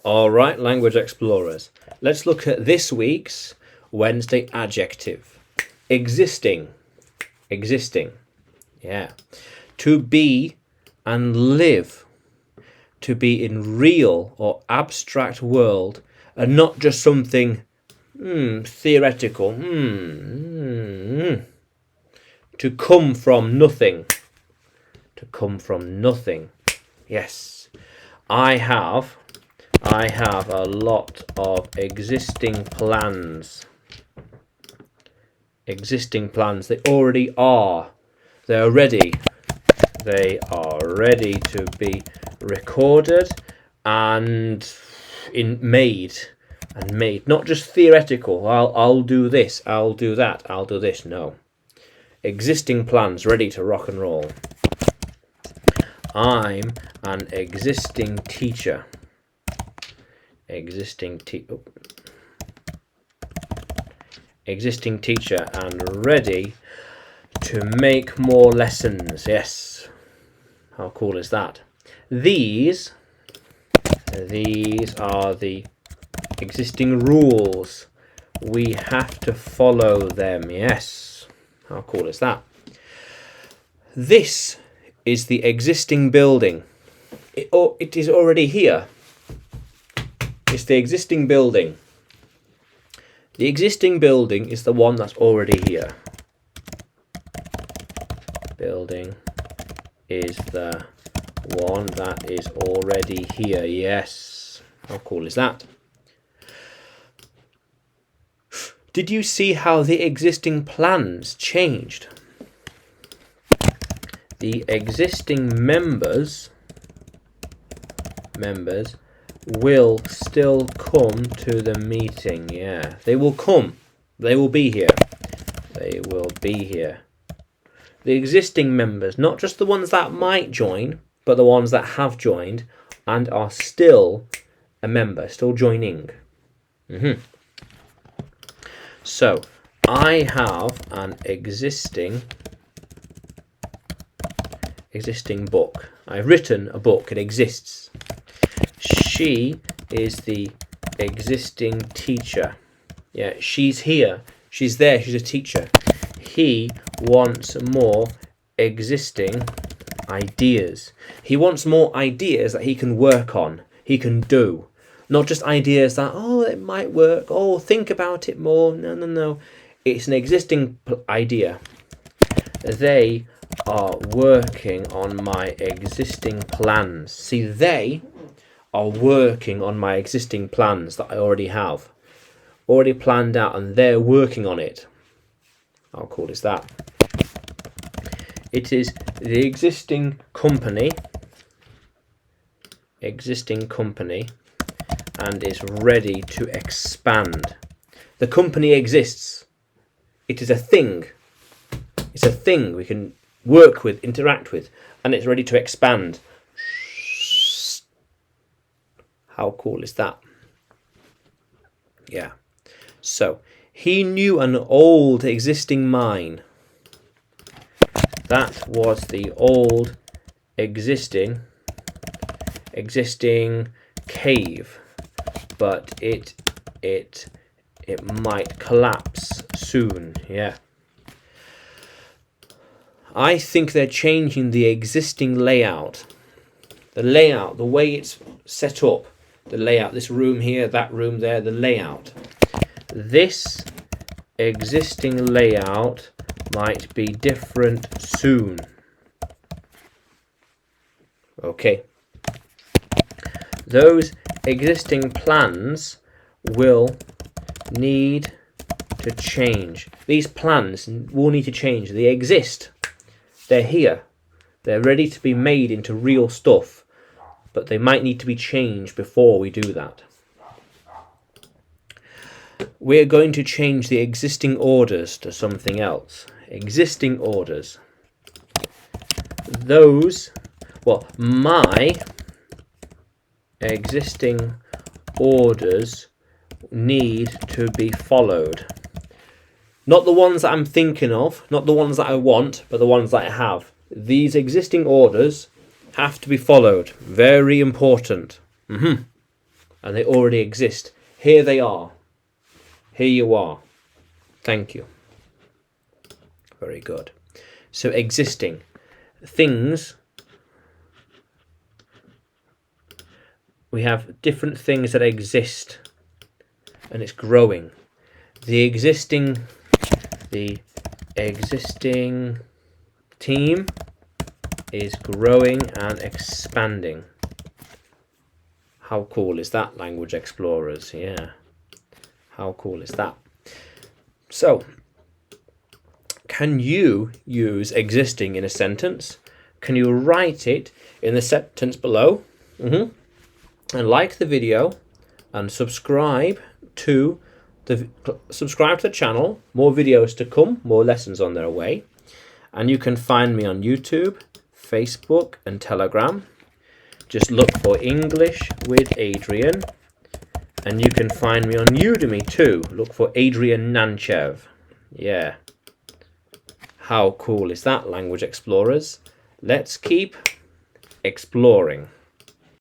All right, language explorers. Let's look at this week's Wednesday adjective. Existing. Existing. Yeah. To be and live. To be in real or abstract world and not just something theoretical. To come from nothing. To come from nothing. Yes. I have a lot of existing plans. Existing plans. They already are. They are ready. They are ready to be recorded and made. Not just theoretical. I'll do this. I'll do that. I'll do this. No. Existing plans ready to rock and roll. I'm an existing teacher. Existing teacher and ready to make more lessons. Yes. How cool is that? These are the existing rules. We have to follow them. Yes. How cool is that? This is the existing building. It is already here. It's the existing building. The existing building is the one that's already here. Building is the one that is already here. Yes. How cool is that? Did you see how the existing plans changed? The existing members will still come to the meeting. Yeah, they will come. They will be here. They will be here. The existing members, not just the ones that might join, but the ones that have joined and are still a member, still joining. So, I have an existing book. I've written a book. It exists. She is the existing teacher. Yeah, she's here. She's there. She's a teacher. He wants more existing ideas. He wants more ideas that he can work on. He can do. Not just ideas that, it might work. Think about it more. No. It's an existing idea. They are working on my existing plans. See, they are working on my existing plans that I already have. Already planned out, and they're working on it. How cool is that? It is the existing company, and is ready to expand. The company exists. It is a thing. It's a thing we can work with, interact with, and it's ready to expand. How cool is that? Yeah. So, he knew an old existing mine. That was the old existing cave, but it might collapse soon. Yeah. I think they're changing the existing layout. The layout, the way it's set up, the layout, this room here, that room there, the layout. This existing layout might be different soon. Okay. Those existing plans will need to change. These plans will need to change. They exist. They're here. They're ready to be made into real stuff. But they might need to be changed before we do that. We're going to change the existing orders to something else. Existing orders. My existing orders need to be followed. Not the ones that I'm thinking of, not the ones that I want, but the ones that I have. These existing orders have to be followed. Very important. and they already exist. Here they are. Here you are. Thank you. Very good. So existing. Things. We have different things that exist, and it's growing. The existing team is growing and expanding. How cool is that, language explorers? Yeah. How cool is that? So, can you use existing in a sentence? Can you write it in the sentence below? And like the video and subscribe to the channel. More videos to come, more lessons on their way. And you can find me on YouTube, Facebook and Telegram. Just look for English with Adrian. And you can find me on Udemy too. Look for Adrian Nanchev. Yeah. How cool is that, language explorers? Let's keep exploring.